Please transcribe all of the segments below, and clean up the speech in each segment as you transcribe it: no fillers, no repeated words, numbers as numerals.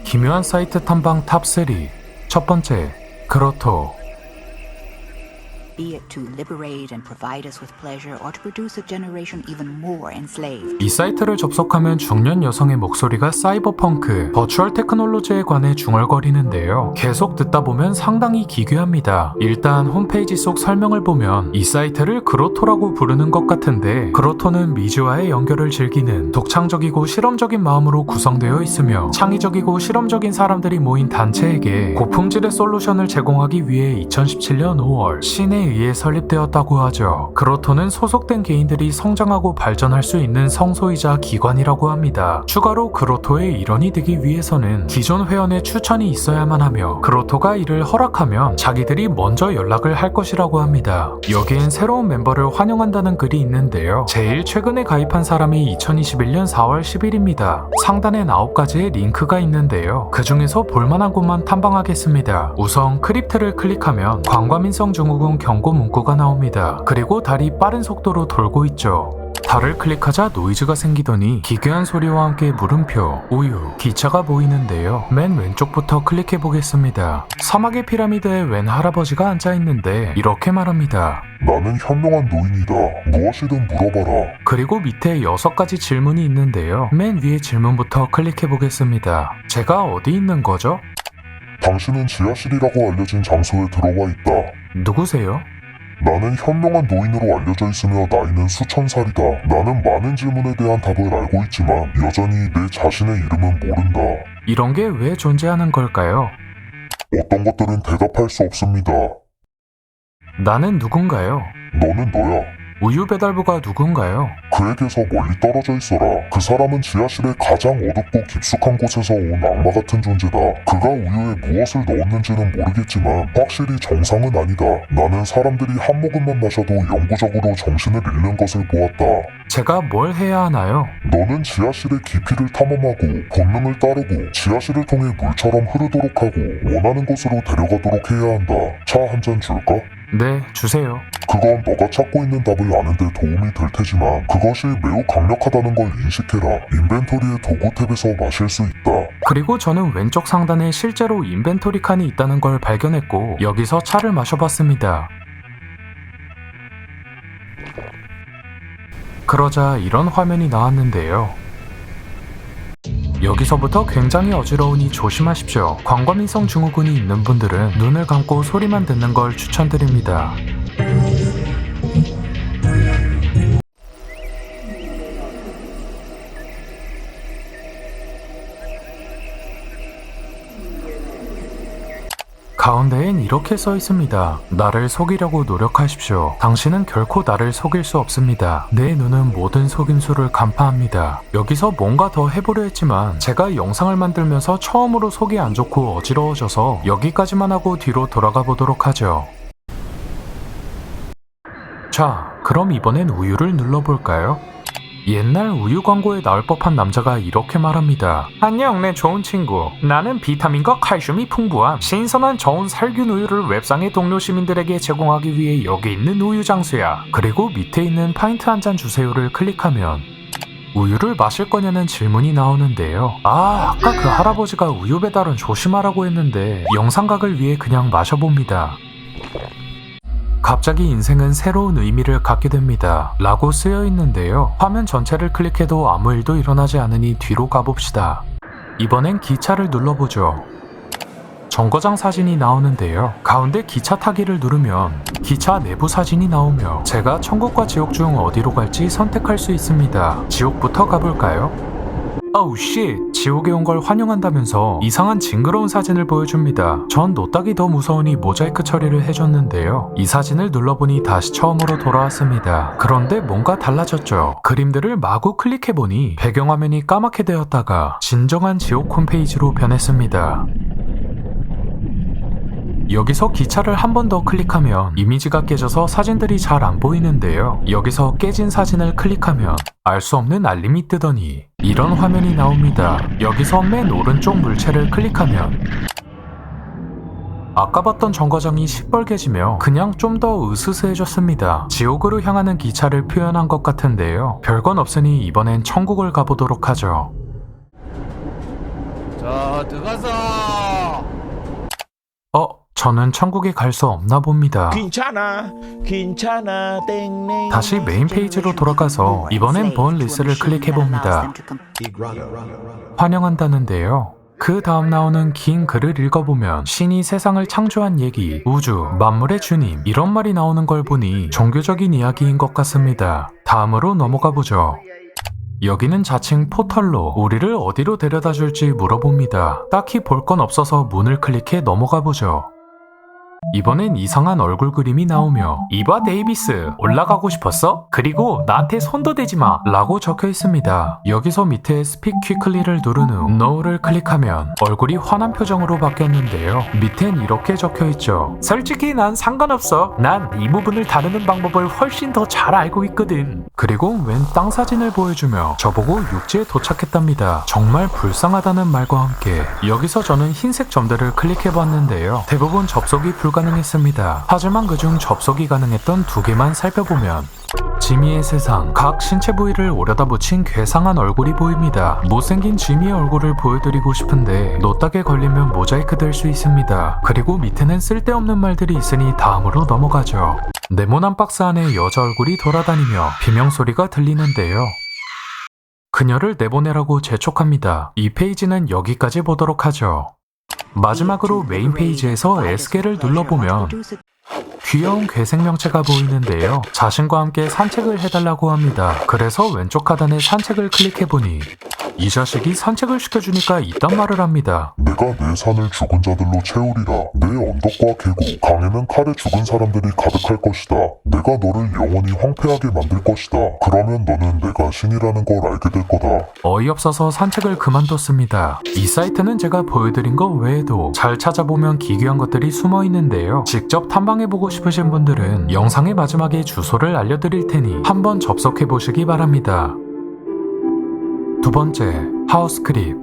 기묘한 사이트 탐방 탑3. 첫 번째, 그로토. Be it to liberate and provide us with pleasure or to produce a generation even more enslaved. 이 사이트를 접속하면 중년 여성의 목소리가 사이버펑크, 버추얼 테크놀로지에 관해 중얼거리는데요. 계속 듣다 보면 상당히 기괴합니다. 일단 홈페이지 속 설명을 보면 이 사이트를 그로토라고 부르는 것 같은데, 그로토는 미지와의 연결을 즐기는 독창적이고 실험적인 마음으로 구성되어 있으며 창의적이고 실험적인 사람들이 모인 단체에게 고품질의 솔루션을 제공하기 위해 2017년 5월 신에 의해 설립되었다고 하죠. 그로토는 소속된 개인들이 성장하고 발전할 수 있는 성소이자 기관이라고 합니다. 추가로 그로토의 일원이 되기 위해서는 기존 회원의 추천이 있어야만 하며, 그로토가 이를 허락하면 자기들이 먼저 연락을 할 것이라고 합니다. 여기엔 새로운 멤버를 환영한다는 글이 있는데요. 제일 최근에 가입한 사람이 2021년 4월 10일입니다. 상단엔 9가지의 링크가 있는데요. 그 중에서 볼만한 곳만 탐방하겠습니다. 우선 크립트를 클릭하면 광과민성 증후군 경고 문구가 나옵니다. 그리고 달이 빠른 속도로 돌고 있죠. 달을 클릭하자 노이즈가 생기더니 기괴한 소리와 함께 물음표, 우유, 기차가 보이는데요. 맨 왼쪽부터 클릭해 보겠습니다. 사막의 피라미드에 웬 할아버지가 앉아있는데 이렇게 말합니다. 나는 현명한 노인이다. 무엇이든 물어봐라. 그리고 밑에 6가지 질문이 있는데요. 맨 위에 질문부터 클릭해 보겠습니다. 제가 어디 있는 거죠? 당신은 지하실이라고 알려진 장소에 들어와 있다. 누구세요? 나는 현명한 노인으로 알려져 있으며 나이는 수천 살이다. 나는 많은 질문에 대한 답을 알고 있지만 여전히 내 자신의 이름은 모른다. 이런 게 왜 존재하는 걸까요? 어떤 것들은 대답할 수 없습니다. 나는 누군가요? 너는 너야. 우유 배달부가 누군가요? 그에게서 멀리 떨어져 있어라. 그 사람은 지하실의 가장 어둡고 깊숙한 곳에서 온 악마 같은 존재다. 그가 우유에 무엇을 넣었는지는 모르겠지만 확실히 정상은 아니다. 나는 사람들이 한 모금만 마셔도 영구적으로 정신을 잃는 것을 보았다. 제가 뭘 해야 하나요? 너는 지하실의 깊이를 탐험하고 본능을 따르고 지하실을 통해 물처럼 흐르도록 하고 원하는 곳으로 데려가도록 해야 한다. 차 한 잔 줄까? 네, 주세요. 그건 너가 찾고 있는 답을 아는 데 도움이 될 테지만 그것이 매우 강력하다는 걸 인식해라. 인벤토리의 도구 탭에서 마실 수 있다. 그리고 저는 왼쪽 상단에 실제로 인벤토리 칸이 있다는 걸 발견했고 여기서 차를 마셔봤습니다. 그러자 이런 화면이 나왔는데요. 여기서부터 굉장히 어지러우니 조심하십시오. 광과민성 증후군이 있는 분들은 눈을 감고 소리만 듣는 걸 추천드립니다. 가운데엔 이렇게 써 있습니다. 나를 속이려고 노력하십시오. 당신은 결코 나를 속일 수 없습니다. 내 눈은 모든 속임수를 간파합니다. 여기서 뭔가 더 해보려 했지만 제가 영상을 만들면서 처음으로 속이 안 좋고 어지러워져서 여기까지만 하고 뒤로 돌아가 보도록 하죠. 자, 그럼 이번엔 우유를 눌러볼까요? 옛날 우유 광고에 나올 법한 남자가 이렇게 말합니다. 안녕, 내 좋은 친구. 나는 비타민과 칼슘이 풍부한 신선한 저온 살균 우유를 웹상의 동료 시민들에게 제공하기 위해 여기 있는 우유 장수야. 그리고 밑에 있는 파인트 한 잔 주세요를 클릭하면 우유를 마실 거냐는 질문이 나오는데요. 아까 그 할아버지가 우유 배달은 조심하라고 했는데 영상각을 위해 그냥 마셔봅니다. 갑자기 인생은 새로운 의미를 갖게 됩니다. 라고 쓰여 있는데요. 화면 전체를 클릭해도 아무 일도 일어나지 않으니 뒤로 가봅시다. 이번엔 기차를 눌러보죠. 정거장 사진이 나오는데요. 가운데 기차 타기를 누르면 기차 내부 사진이 나오며 제가 천국과 지옥 중 어디로 갈지 선택할 수 있습니다. 지옥부터 가볼까요? 아우 씨, 지옥에 온 걸 환영한다면서 이상한 징그러운 사진을 보여줍니다. 전 노딱이 더 무서우니 모자이크 처리를 해줬는데요. 이 사진을 눌러보니 다시 처음으로 돌아왔습니다. 그런데 뭔가 달라졌죠. 그림들을 마구 클릭해보니 배경화면이 까맣게 되었다가 진정한 지옥 홈페이지로 변했습니다. 여기서 기차를 한 번 더 클릭하면 이미지가 깨져서 사진들이 잘 안 보이는데요. 여기서 깨진 사진을 클릭하면 알 수 없는 알림이 뜨더니 이런 화면이 나옵니다. 여기서 맨 오른쪽 물체를 클릭하면 아까 봤던 정거장이 시뻘개지며 그냥 좀 더 으스스해졌습니다. 지옥으로 향하는 기차를 표현한 것 같은데요. 별건 없으니 이번엔 천국을 가보도록 하죠. 자, 들어가서. 저는 천국에 갈 수 없나 봅니다. 괜찮아, 괜찮아, 땡땡. 다시 메인 페이지로 돌아가서 이번엔 본 리스를 클릭해봅니다. 환영한다는데요. 그 다음 나오는 긴 글을 읽어보면 신이 세상을 창조한 얘기, 우주, 만물의 주님 이런 말이 나오는 걸 보니 종교적인 이야기인 것 같습니다. 다음으로 넘어가 보죠. 여기는 자칭 포털로 우리를 어디로 데려다 줄지 물어봅니다. 딱히 볼 건 없어서 문을 클릭해 넘어가 보죠. 이번엔 이상한 얼굴 그림이 나오며 이봐 데이비스 올라가고 싶었어? 그리고 나한테 손도 대지 마 라고 적혀 있습니다. 여기서 밑에 스픽 퀴클리를 누른 후 No를 클릭하면 얼굴이 화난 표정으로 바뀌었는데요. 밑엔 이렇게 적혀 있죠. 솔직히 난 상관없어. 난 이 부분을 다루는 방법을 훨씬 더 잘 알고 있거든. 그리고 웬 땅 사진을 보여주며 저보고 육지에 도착했답니다. 정말 불쌍하다는 말과 함께 여기서 저는 흰색 점들을 클릭해봤는데요. 대부분 접속이 불가능했습니다. 하지만 그중 접속이 가능했던 2개만 살펴보면 지미의 세상, 각 신체 부위를 오려다붙인 괴상한 얼굴이 보입니다. 못생긴 지미의 얼굴을 보여드리고 싶은데 노딱에 걸리면 모자이크 될 수 있습니다. 그리고 밑에는 쓸데없는 말들이 있으니 다음으로 넘어가죠. 네모난 박스 안에 여자 얼굴이 돌아다니며 비명소리가 들리는데요. 그녀를 내보내라고 재촉합니다. 이 페이지는 여기까지 보도록 하죠. 마지막으로 메인 페이지에서 S계를 눌러보면 귀여운 괴생명체가 보이는데요. 자신과 함께 산책을 해달라고 합니다. 그래서 왼쪽 하단에 산책을 클릭해보니 이 자식이 산책을 시켜주니까 이딴 말을 합니다. 내가 내 산을 죽은 자들로 채우리라. 내 언덕과 계곡, 강에는 칼에 죽은 사람들이 가득할 것이다. 내가 너를 영원히 황폐하게 만들 것이다. 그러면 너는 내가 신이라는 걸 알게 될 거다. 어이없어서 산책을 그만뒀습니다. 이 사이트는 제가 보여드린 것 외에도 잘 찾아보면 기괴한 것들이 숨어 있는데요. 직접 탐방해보고 싶으신 분들은 영상의 마지막에 주소를 알려드릴 테니 한번 접속해보시기 바랍니다. 두 번째, 하우스크립.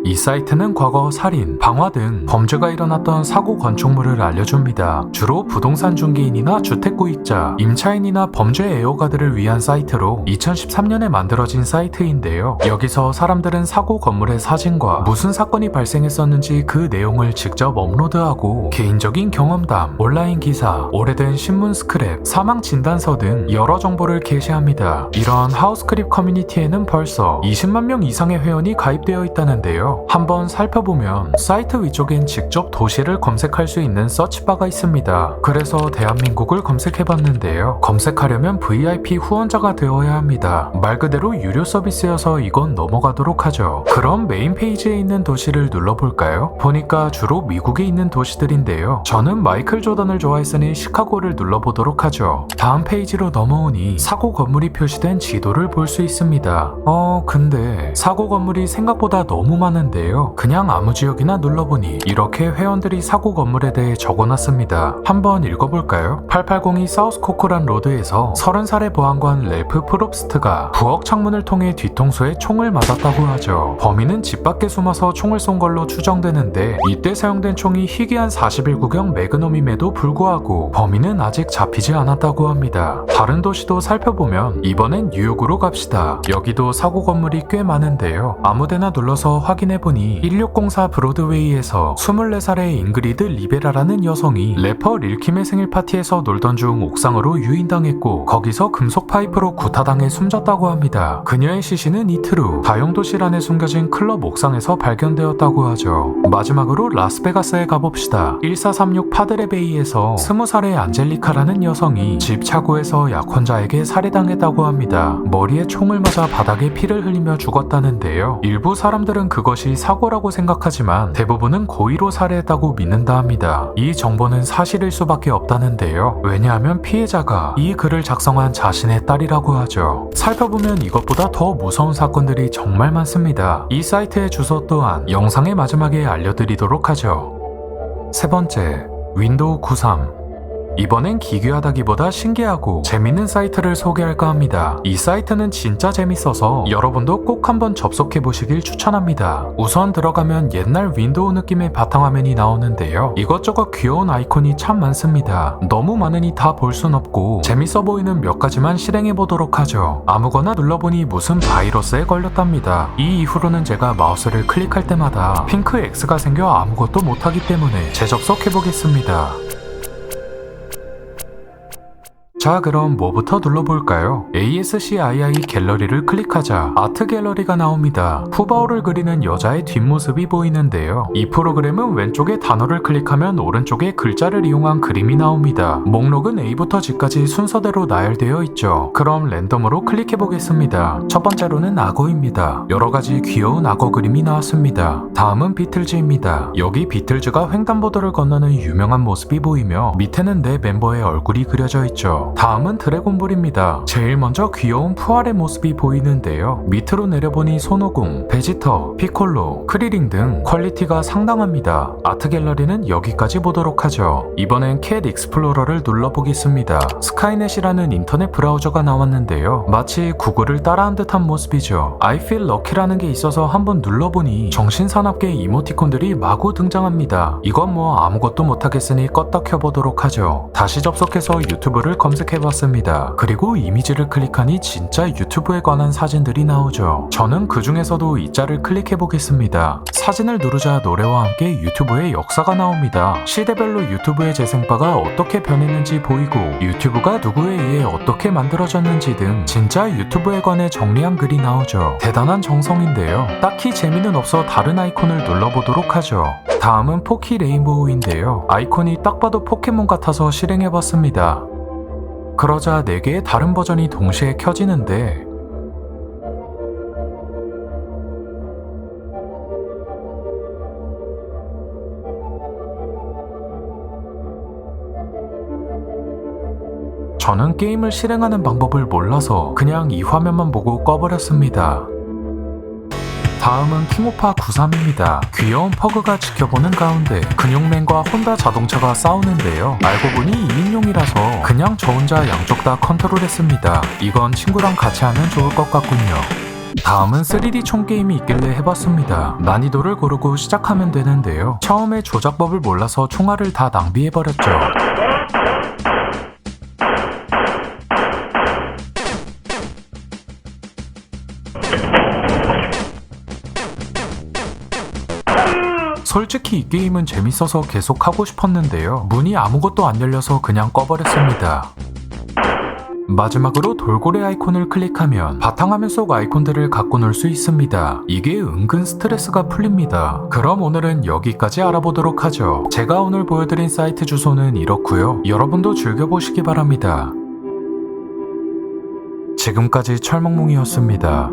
이 사이트는 과거 살인, 방화 등 범죄가 일어났던 사고 건축물을 알려줍니다. 주로 부동산 중개인이나 주택구입자, 임차인이나 범죄 애호가들을 위한 사이트로 2013년에 만들어진 사이트인데요. 여기서 사람들은 사고 건물의 사진과 무슨 사건이 발생했었는지 그 내용을 직접 업로드하고 개인적인 경험담, 온라인 기사, 오래된 신문 스크랩, 사망 진단서 등 여러 정보를 게시합니다. 이런 하우스크립 커뮤니티에는 벌써 20만 명 이상의 회원이 가입되어 있다는데요. 한번 살펴보면 사이트 위쪽엔 직접 도시를 검색할 수 있는 서치바가 있습니다. 그래서 대한민국을 검색해봤는데요. 검색하려면 VIP 후원자가 되어야 합니다. 말 그대로 유료 서비스여서 이건 넘어가도록 하죠. 그럼 메인 페이지에 있는 도시를 눌러볼까요? 보니까 주로 미국에 있는 도시들인데요. 저는 마이클 조던을 좋아했으니 시카고를 눌러보도록 하죠. 다음 페이지로 넘어오니 사고 건물이 표시된 지도를 볼 수 있습니다. 근데 사고 건물이 생각보다 너무 많은데요. 그냥 아무 지역이나 눌러보니 이렇게 회원들이 사고 건물에 대해 적어놨습니다. 한번 읽어볼까요? 8802 사우스 코코란 로드에서 30살의 보안관 렐프 프롭스트가 부엌 창문을 통해 뒤통수에 총을 맞았다고 하죠. 범인은 집 밖에 숨어서 총을 쏜 걸로 추정되는데 이때 사용된 총이 희귀한 41구경 매그넘임에도 불구하고 범인은 아직 잡히지 않았다고 합니다. 다른 도시도 살펴보면 이번엔 뉴욕으로 갑시다. 여기도 사고 건물이 꽤 많은데요. 아무데나 눌러서 확인해보니 1604 브로드웨이에서 24살의 잉그리드 리베라라는 여성이 래퍼 릴킴의 생일 파티에서 놀던 중 옥상으로 유인당했고 거기서 금속 파이프로 구타당해 숨졌다고 합니다. 그녀의 시신은 이틀 후 다용도실 안에 숨겨진 클럽 옥상에서 발견되었다고 하죠. 마지막으로 라스베가스에 가봅시다. 1436 파드레베이에서 20살의 안젤리카라는 여성이 집 차고에서 약혼자에게 살해당했다고 합니다. 머리에 총을 맞아 바닥에 피를 흘리며 죽었다는데요. 일부 사람들은 그것이 사고라고 생각하지만 대부분은 고의로 살해했다고 믿는다 합니다. 이 정보는 사실일 수밖에 없다는데요. 왜냐하면 피해자가 이 글을 작성한 자신의 딸이라고 하죠. 살펴보면 이것보다 더 무서운 사건들이 정말 많습니다. 이 사이트의 주소 또한 영상의 마지막에 알려드리도록 하죠. 세 번째, 윈도우 93. 이번엔 기괴하다기보다 신기하고 재밌는 사이트를 소개할까 합니다. 이 사이트는 진짜 재밌어서 여러분도 꼭 한번 접속해 보시길 추천합니다. 우선 들어가면 옛날 윈도우 느낌의 바탕화면이 나오는데요. 이것저것 귀여운 아이콘이 참 많습니다. 너무 많으니 다 볼 순 없고 재밌어 보이는 몇 가지만 실행해 보도록 하죠. 아무거나 눌러보니 무슨 바이러스에 걸렸답니다. 이 이후로는 제가 마우스를 클릭할 때마다 핑크 X가 생겨 아무것도 못하기 때문에 재접속해 보겠습니다. 자, 그럼 뭐부터 눌러볼까요? ASCII 갤러리를 클릭하자 아트 갤러리가 나옵니다. 푸바오를 그리는 여자의 뒷모습이 보이는데요. 이 프로그램은 왼쪽에 단어를 클릭하면 오른쪽에 글자를 이용한 그림이 나옵니다. 목록은 A부터 G까지 순서대로 나열되어 있죠. 그럼 랜덤으로 클릭해보겠습니다. 첫 번째로는 악어입니다. 여러가지 귀여운 악어 그림이 나왔습니다. 다음은 비틀즈입니다. 여기 비틀즈가 횡단보도를 건너는 유명한 모습이 보이며 밑에는 네 멤버의 얼굴이 그려져 있죠. 다음은 드래곤볼입니다. 제일 먼저 귀여운 푸알의 모습이 보이는데요. 밑으로 내려보니 손오공, 베지터, 피콜로, 크리링 등 퀄리티가 상당합니다. 아트 갤러리는 여기까지 보도록 하죠. 이번엔 캣 익스플로러를 눌러보겠습니다. 스카이넷이라는 인터넷 브라우저가 나왔는데요. 마치 구글을 따라한 듯한 모습이죠. I feel lucky라는 게 있어서 한번 눌러보니 정신사납게 이모티콘들이 마구 등장합니다. 이건 뭐 아무것도 못하겠으니 껐다 켜보도록 하죠. 다시 접속해서 유튜브를 검색해봤습니다. 그리고 이미지를 클릭하니 진짜 유튜브에 관한 사진들이 나오죠. 저는 그 중에서도 이 짤을 클릭해보겠습니다. 사진을 누르자 노래와 함께 유튜브의 역사가 나옵니다. 시대별로 유튜브의 재생바가 어떻게 변했는지 보이고 유튜브가 누구에 의해 어떻게 만들어졌는지 등 진짜 유튜브에 관해 정리한 글이 나오죠. 대단한 정성인데요. 딱히 재미는 없어 다른 아이콘을 눌러보도록 하죠. 다음은 포키 레인보우인데요. 아이콘이 딱 봐도 포켓몬 같아서 실행해봤습니다. 그러자 4개의 다른 버전이 동시에 켜지는데 저는 게임을 실행하는 방법을 몰라서 그냥 이 화면만 보고 꺼버렸습니다. 다음은 킹오파 93입니다. 귀여운 퍼그가 지켜보는 가운데 근육맨과 혼다 자동차가 싸우는데요. 알고 보니 2인용이라서 그냥 저 혼자 양쪽 다 컨트롤했습니다. 이건 친구랑 같이 하면 좋을 것 같군요. 다음은 3D 총 게임이 있길래 해봤습니다. 난이도를 고르고 시작하면 되는데요. 처음에 조작법을 몰라서 총알을 다 낭비해버렸죠. 솔직히 이 게임은 재밌어서 계속 하고 싶었는데요. 문이 아무것도 안 열려서 그냥 꺼버렸습니다. 마지막으로 돌고래 아이콘을 클릭하면 바탕화면 속 아이콘들을 갖고 놀 수 있습니다. 이게 은근 스트레스가 풀립니다. 그럼 오늘은 여기까지 알아보도록 하죠. 제가 오늘 보여드린 사이트 주소는 이렇고요. 여러분도 즐겨보시기 바랍니다. 지금까지 철멍멍이었습니다.